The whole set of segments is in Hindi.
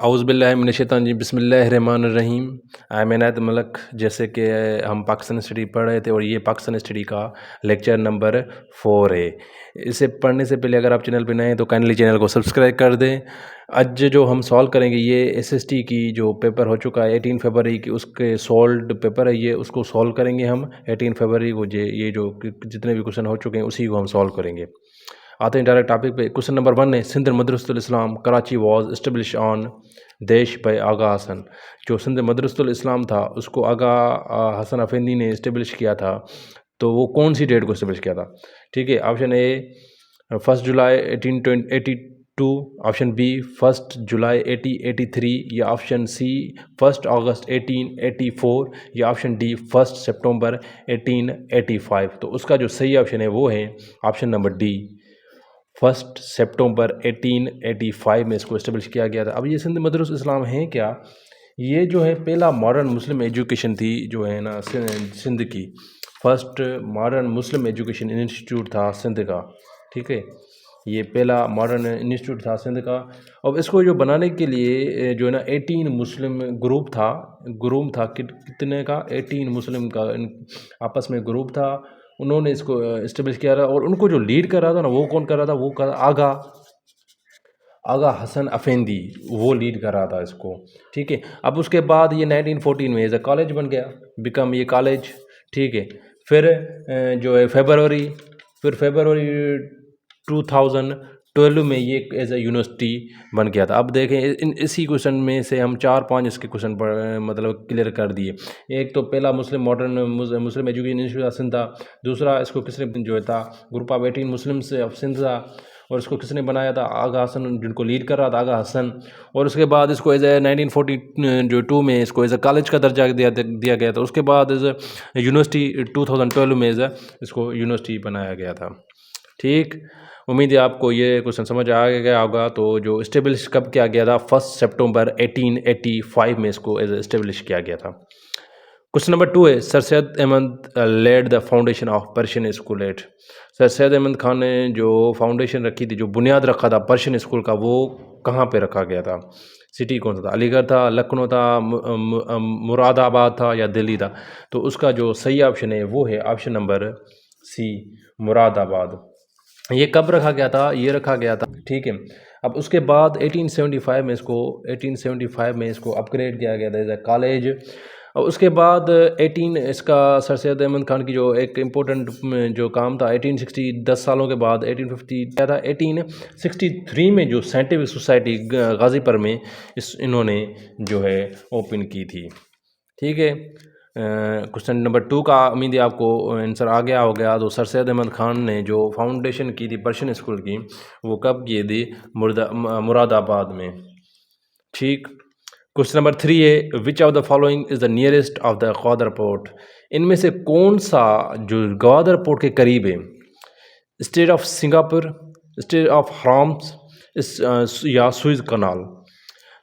औज़ुबिल्लाहि बिस्मिल्लाहिर्रहमानिर्रहीम। आई एम इनायत मलक। जैसे कि हम पाकिस्तान स्टडी पढ़ रहे थे और ये पाकिस्तान स्टडी का लेक्चर नंबर 4 है। इसे पढ़ने से पहले अगर आप चैनल पे नए हैं तो काइंडली चैनल को सब्सक्राइब कर दें। आज जो हम सॉल्व करेंगे ये एसएसटी की जो पेपर हो चुका है 18 फरवरी की, उसके सॉल्व्ड पेपर है ये, उसको सॉल्व करेंगे हम 18 फरवरी को। ये जो जितने भी क्वेश्चन हो चुके हैं उसी को हम सॉल्व करेंगे। आते हैं डायरेक्ट टॉपिक पे। क्वेश्चन नंबर 1 है, सिंध मदरसतुल इस्लाम कराची वाज एस्टेब्लिश ऑन देश बाय आगा हसन। जो सिंध मदरसतुल इस्लाम था उसको आगा हसन अफेंदी ने इस्टेब्लिश किया था, तो वो कौन सी डेट को इस्टेब्लिश किया था? ठीक है, ऑप्शन ए 1 जुलाई 1882, ऑप्शन बी 1 जुलाई 1883, या ऑप्शन सी 1 अगस्त 1884, या ऑप्शन डी 1 सितंबर 1885। तो उसका जो सही ऑप्शन है वो है ऑप्शन नंबर डी, 1 सितंबर 1885 में इसको इस्टेब्लिश किया गया था। अब ये सिंध मदरसतुल इस्लाम है क्या? ये जो है पहला मॉडर्न मुस्लिम एजुकेशन थी जो है ना सिंध की। फर्स्ट मॉडर्न मुस्लिम एजुकेशन इंस्टीट्यूट था सिंध का। ठीक है, ये पहला मॉडर्न इंस्टीट्यूट था सिंध का। अब इसको जो बनाने के लिए जो है ना 18 मुस्लिम ग्रुप था कितने का? 18 मुस्लिम का आपस में ग्रुप था। उन्होंने इसको इस्टेब्लिश किया था और उनको जो लीड कर रहा था ना, वो कौन कर रहा था? वो कर आगा हसन अफेंदी, वो लीड कर रहा था इसको। ठीक है, अब उसके बाद ये 1914 में एज अ कॉलेज बन गया, बिकम ये कॉलेज। ठीक है, फिर जो है फरवरी 2012 में ये एज ए यूनिवर्सिटी बन गया था। अब देखें इसी क्वेश्चन में से हम 4-5 इसके क्वेश्चन मतलब क्लियर कर दिए। एक तो पहला मुस्लिम मुस्लिम एजुकेशन इंस्टीट्यूट ऑफ सिंध था। दूसरा, इसको किसने जो था, ग्रुप ऑफ 18 मुस्लिम से ऑफ सिंध था, और इसको किसने बनाया था? आगा हसन, जिनको लीड कर रहा था आगा हसन। और उसके बाद इसको एज ए 1942 में इसको एज ए कॉलेज का दर्जा दिया गया था। उसके बाद एज ए यूनिवर्सिटी 2012 में एज ए इसको यूनिवर्सिटी बनाया गया था। ठीक, उम्मीद है आपको ये क्वेश्चन समझ आ गया होगा। तो जो इस्टेब्लिश कब किया गया था? 1 सितंबर 1885 में इसको इस्टेब्लिश किया गया था। क्वेश्चन नंबर 2 है, sir Syed Ahmad lead the foundation of Persian school at. Sir Syed Ahmad Khan ने जो फाउंडेशन रखी थी, जो बुनियाद रखा था पर्शियन स्कूल का, वो कहाँ पे रखा गया था? सिटी कौन सा था? अलीगढ़ था, लखनऊ था, मुरादाबाद था, या दिल्ली था? तो उसका जो सही ऑप्शन है वो है ऑप्शन नंबर सी, मुरादाबाद। ये कब रखा गया था? ये रखा गया था। ठीक है, अब उसके बाद 1875 में इसको अपग्रेड किया गया था एज ए कॉलेज। और उसके बाद 18 इसका सर सैयद अहमद खान की जो एक इम्पोर्टेंट जो काम था 1860, 10 सालों के बाद 1850 क्या था, 1863 में जो साइंटिफिक सोसाइटी गाज़ीपुर में इन्होंने जो है ओपन की थी। ठीक है, क्वेश्चन नंबर 2 का उम्मीद है आपको आंसर आ गया हो गया। तो सर सैयद अहमद खान ने जो फाउंडेशन की थी पर्शियन स्कूल की, वो कब की थी? मुरादाबाद में। ठीक, क्वेश्चन नंबर 3 है, विच of the following is the nearest of the Gwadar port. इनमें से कौन सा जो ग्वादर पोर्ट के करीब है? Strait of Singapore, strait of Hormuz, या सुइज कनाल?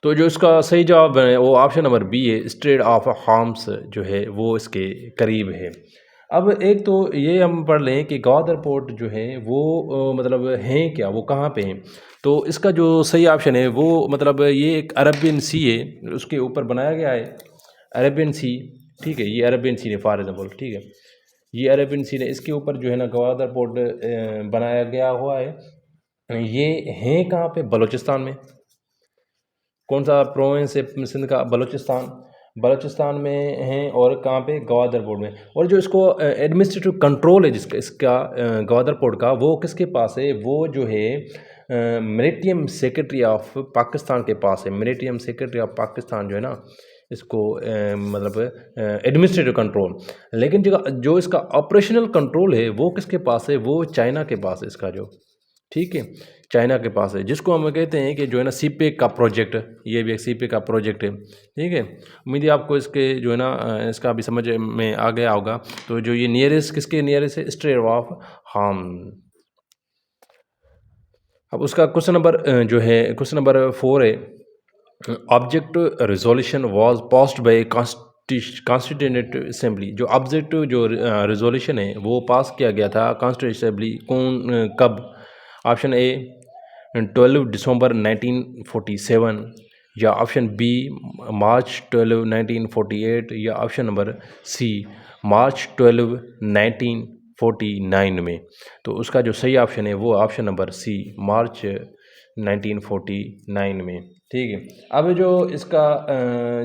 तो जो इसका सही जवाब है वो ऑप्शन नंबर बी है, स्ट्रेट ऑफ हॉर्म्स जो है वो इसके करीब है। अब एक तो ये हम पढ़ लें कि ग्वादर पोर्ट जो है वो मतलब हैं क्या, वो कहाँ पे हैं? तो इसका जो सही ऑप्शन है वो मतलब ये एक अरबियन सी है, उसके ऊपर बनाया गया है अरबियन सी। ठीक है, ये अरबियन सी ने फॉर एग्जाम्पल, ठीक है, ये अरबियन सी ने, इसके ऊपर जो है ना ग्वादर पोर्ट बनाया गया हुआ है। ये हैं कहाँ पे? बलूचिस्तान में। कौन सा प्रोविंस है सिंध का? बलूचिस्तान में हैं। और कहाँ पे? ग्वादर पोर्ट में। और जो इसको एडमिनिस्ट्रेटिव कंट्रोल है इसका ग्वादर पोर्ट का, वो किसके पास है? वो जो है मिलिटियम सेक्रेटरी ऑफ पाकिस्तान के पास है। मिलिटियम सेक्रेटरी ऑफ पाकिस्तान जो है ना, इसको मतलब एडमिनिस्ट्रेटिव कंट्रोल। लेकिन जो इसका ऑपरेशनल कंट्रोल है वो किसके पास है? वो चाइना के पास है इसका जो। ठीक है, चाइना के पास है, जिसको हम कहते हैं कि जो है ना सीपेक का प्रोजेक्ट, ये भी एक सीपेक का प्रोजेक्ट है। ठीक है, उम्मीद है आपको इसके जो है ना इसका भी समझ में आ गया होगा। तो जो ये नियरेस्ट किसके नियरेस्ट है? Straight of harm. अब उसका क्वेश्चन नंबर जो है क्वेश्चन नंबर 4 है, object resolution was passed by constituent assembly. जो ऑब्जेक्ट जो रेजोल्यूशन है वो पास किया गया था कॉन्स्टिट्यूएंट असेंबली कब? ऑप्शन ए 12 दिसंबर 1947, या ऑप्शन बी मार्च 12 1948 या ऑप्शन नंबर सी मार्च 12 1949 में। तो उसका जो सही ऑप्शन है वो ऑप्शन नंबर सी मार्च 1949 में। ठीक है। अब जो इसका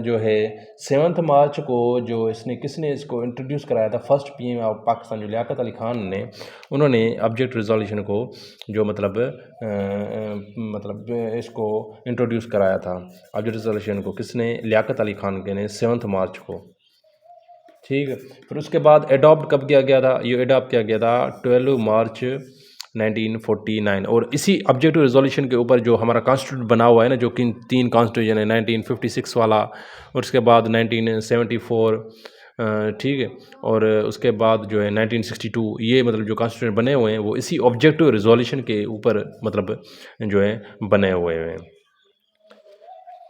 जो है 7 मार्च को जो किसने इसको इंट्रोड्यूस कराया था, फर्स्ट पीएम ऑफ पाकिस्तान जो लियाकत अली खान ने, उन्होंने ऑब्जेक्ट रिजोल्यूशन को जो मतलब इसको इंट्रोड्यूस कराया था। ऑब्जेक्ट रिजोल्यूशन को किसने, लियाकत अली खान के ने 7 मार्च को। ठीक है। फिर उसके बाद एडॉप्ट कब किया गया था, ये एडॉप्ट किया गया था 12 मार्च 1949। और इसी ऑब्जेक्टिव रिजोल्यूशन के ऊपर जो हमारा कॉन्स्टिट्यूट बना हुआ है ना, जो कि 3 कॉन्स्टिट्यूशन है, 1956 वाला और उसके बाद 1974, ठीक है, और उसके बाद जो है 1962, ये मतलब जो कॉन्स्टिट्यूशन बने हुए हैं वो इसी ऑब्जेक्टिव रिजोल्यूशन के ऊपर मतलब जो है बने हुए हैं।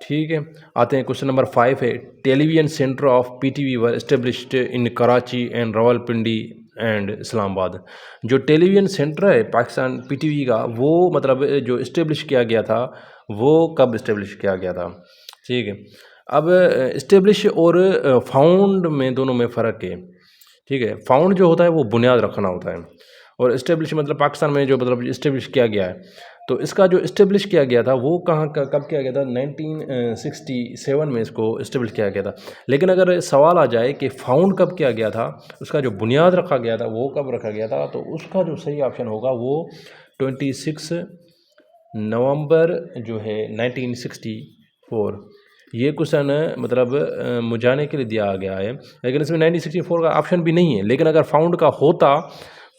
ठीक है। आते हैं क्वेश्चन नंबर 5 है, television centre of PTV were established in Karachi and Rawalpindi and Islamabad. जो टेलीविजन सेंटर है पाकिस्तान पीटीवी का, वो मतलब जो इस्टेब्लिश किया गया था वो कब इस्टेब्लिश किया गया था। ठीक है। अब इस्टेब्लिश और फाउंड में दोनों में फ़र्क है। ठीक है। फाउंड जो होता है वो बुनियाद रखना होता है, और इस्टेब्लिश मतलब पाकिस्तान में जो मतलब इस्टेब्लिश किया गया है। तो इसका जो इस्टेब्लिश किया गया था वो कहाँ कब किया गया था, 1967 में इसको इस्टेब्लिश किया गया था। लेकिन अगर सवाल आ जाए कि फाउंड कब किया गया था, उसका जो बुनियाद रखा गया था वो कब रखा गया था, तो उसका जो सही ऑप्शन होगा वो 26 नवंबर जो है 1964। ये क्वेश्चन मतलब मुझाने के लिए दिया गया है, लेकिन इसमें 1964 का ऑप्शन भी नहीं है। लेकिन अगर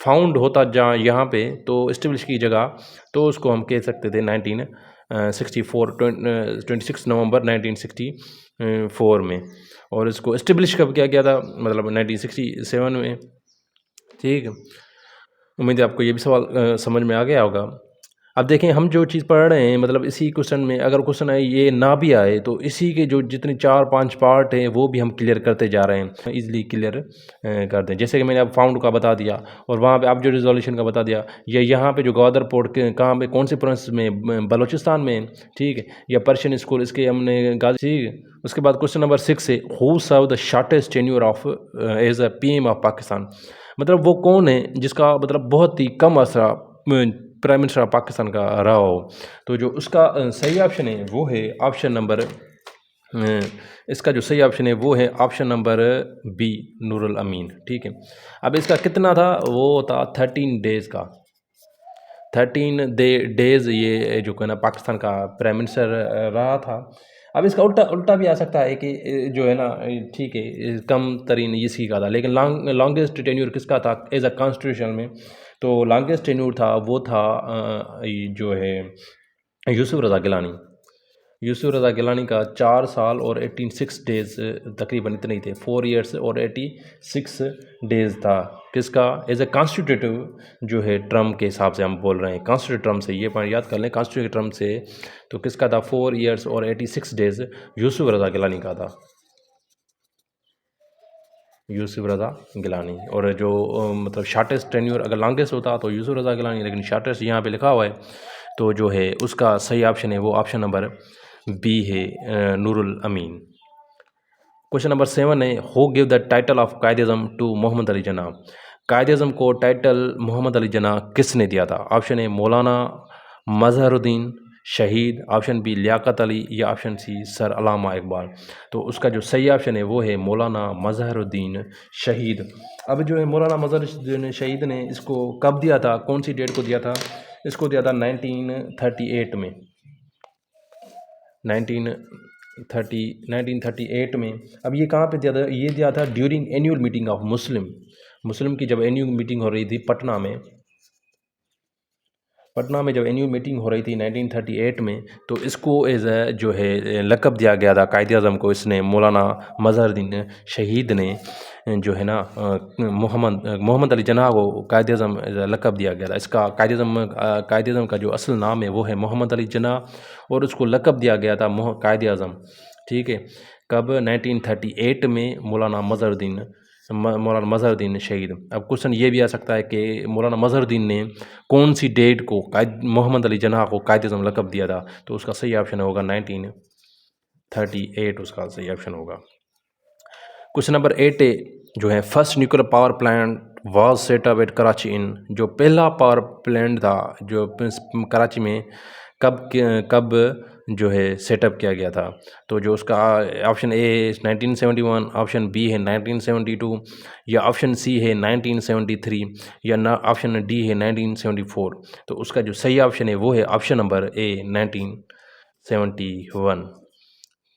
फाउंड होता जहाँ यहाँ पे तो इस्टेब्लिश की जगह, तो उसको हम कह सकते थे 1964 26 नवंबर 1964 में। और इसको इस्टेब्लिश कब किया गया था, मतलब 1967 में। ठीक है। उम्मीद है आपको ये भी सवाल समझ में आ गया होगा। अब देखें हम जो चीज़ पढ़ रहे हैं, मतलब इसी क्वेश्चन में अगर क्वेश्चन आए ये ना भी आए तो इसी के जो जितने 4-5 पार्ट हैं वो भी हम क्लियर करते जा रहे हैं, इजीली क्लियर कर दें। जैसे कि मैंने अब फाउंड का बता दिया, और वहाँ पे आप जो रिजोल्यूशन का बता दिया, या यहाँ पे जो गवादर पोर्ट के कहाँ पे कौन से प्रोविंस में, बलूचिस्तान में। ठीक है। या पर्शियन स्कूल, इसके हमने गाजी। ठीक है। उसके बाद क्वेश्चन नंबर 6 है, who serve the shortest tenure of as a PM of Pakistan. मतलब वो कौन है जिसका मतलब बहुत ही कम असरा प्राइम मिनिस्टर ऑफ पाकिस्तान का रहा हो। तो जो उसका सही ऑप्शन है वो है ऑप्शन नंबर इसका जो सही ऑप्शन है वो है ऑप्शन नंबर बी नूरुल अमीन। ठीक है। अब इसका कितना था, वो था 13 डेज़ का। 13 डेज़ ये जो है ना पाकिस्तान का प्राइम मिनिस्टर रहा था। अब इसका उल्टा उल्टा भी आ सकता है कि जो है ना, ठीक है, कम तरीन इसी का था, लेकिन लॉन्गेस्ट टेन्यूर किसका था एज अ कॉन्स्टिट्यूशन में। तो लॉन्गेस्ट टेन्यूर था वो था जो है यूसुफ रज़ा गिलानी। यूसुफ रज़ा गिलानी का 4 साल और 86 डेज़, तकरीबन इतने ही थे, 4 ईयर्स और 86 डेज़ था। किसका, एज ए कॉन्स्टिट्यूटिव जो है टर्म के हिसाब से हम बोल रहे हैं, कॉन्स्टिट्यूटिव टर्म से, ये पॉइंट याद कर लें, कॉन्स्टिट्यूटिव टर्म से। तो किसका था, 4 ईयर्स और 86 डेज़ यूसुफ रज़ा गिलानी का था, यूसुफ रज़ा गिलानी। और जो मतलब शार्टेस्ट टेन्योर अगर लॉन्गेस्ट होता तो यूसुफ रज़ा गिलानी, लेकिन शार्टेस्ट यहाँ पे लिखा हुआ है, तो जो है उसका सही ऑप्शन है वो ऑप्शन नंबर बी है नूरुल अमीन। क्वेश्चन नंबर 7 है, who give the title of Quaid-e-Azam to Mohammad Ali Jinnah. Quaid-e-Azam को टाइटल मोहम्मद अली जिन्ना किसने दिया था। ऑप्शन ए मौलाना मज़हरुद्दीन शहीद, ऑप्शन बी लियाकत अली, या ऑप्शन सी सर अल्लामा इकबाल। तो उसका जो सही ऑप्शन है वो है मौलाना मज़हरुद्दीन शहीद। अब जो है मौलाना मज़हरुद्दीन शहीद ने इसको कब दिया था, कौन सी डेट को दिया था, इसको दिया था 1938 में। 1938 में। अब ये कहाँ पे दिया था, ये दिया था during annual meeting of Muslim की जब एनुअल मीटिंग हो रही थी पटना में जब एनुअल मीटिंग हो रही थी 1938 में, तो इसको एज ए जो है लक़ब दिया गया था कायद-ए-आज़म को। मौलाना मज़हरुद्दीन शहीद ने जो है ना मोहम्मद अली जिन्ना को कायद-ए-आज़म लक़ब दिया गया था। इसका कायद-ए-आज़म का जो असल नाम है वो है मोहम्मद अली जिन्ना, और उसको लक़ब दिया गया था कायद-ए-आज़म। ठीक है। कब, 1938 में मौलाना मज़हरुद्दीन शहीद। अब क्वेश्चन ये भी आ सकता है कि मौलाना मज़हरुद्दीन ने कौन सी डेट को मोहम्मद अली जिन्ना को कायद-ए-आज़म लक़ब दिया था। तो उसका सही ऑप्शन होगा 1938। 1938 उसका सही ऑप्शन होगा। क्वेश्चन नंबर 8 जो है, first nuclear power plant was set up at Karachi in, जो पहला पावर प्लांट था जो कराची में कब जो है सेटअप किया गया था। तो जो उसका ऑप्शन ए है 1971, ऑप्शन बी है 1972, या ऑप्शन सी है 1973, या ना ऑप्शन डी है 1974। तो उसका जो सही ऑप्शन है वो है ऑप्शन नंबर ए 1971।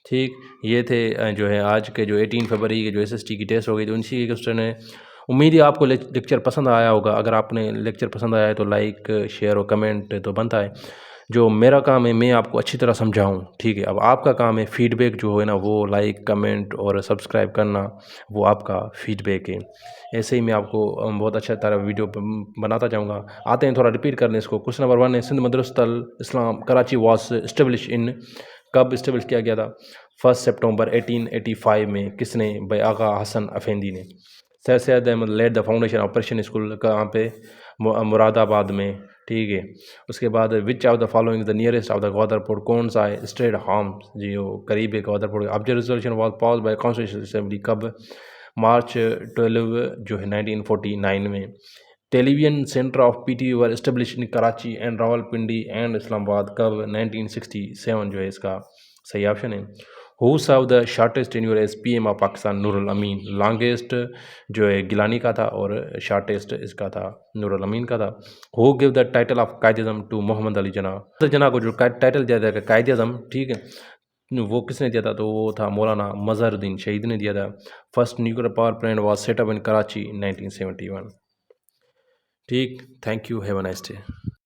ठीक, ये थे जो है आज के जो 18 फरवरी के जो एसएसटी की टेस्ट हो गई, तो उनसी के क्वेश्चन है। उम्मीद है आपको लेक्चर पसंद आया होगा। अगर आपने लेक्चर पसंद आया है तो लाइक शेयर और कमेंट तो बनता है। जो मेरा काम है मैं आपको अच्छी तरह समझाऊं, ठीक है। अब आपका काम है फीडबैक जो है ना, वो लाइक कमेंट और सब्सक्राइब करना, वो आपका फीडबैक है। ऐसे ही मैं आपको बहुत अच्छा तरह वीडियो बनाता जाऊँगा। आते हैं, थोड़ा रिपीट कर लें इसको। क्वेश्चन नंबर 1 है, सिंध मदरसतुल इस्लाम कराची वॉज इस्टेब्लिश इन, कब इस्टेब्लिश किया गया था? 1 सितंबर 1885 में। किसने? भाई आगा हसन अफेंदी ने। Sir Syed Ahmad lead the foundation of Persian school कहाँ पे? मुरादाबाद में, ठीक है। उसके बाद which of the following the nearest of the Gwadar port, कौन सा है? स्ट्रेट हार्म्स जी, वो करीब है Gwadar port. Object resolution was pass by constitution assembly, कब? मार्च 12 जो है 1949 में। Television centre of PT were establish in Karachi and Rawalpindi and Islamabad, कब? 1967 जो है इसका सही ऑप्शन है। Who serve the shortest tenure as PM of Pakistan? Nurul Amin. Longest जो है गिलानी का था और शॉर्टेस्ट इसका था नूरुल अमीन का था। Who give the title of Quaid-e-Azam to Mohammad Ali Jinnah? Jinnah को जो टाइटल दिया था कायद-ए-आज़म, ठीक है, वो किसने दिया था? तो वो था मौलाना मज़हरुद्दीन शहीद ने दिया था। First nuclear power plant was set up in Karachi 1971। ठीक, thank you, have a nice day.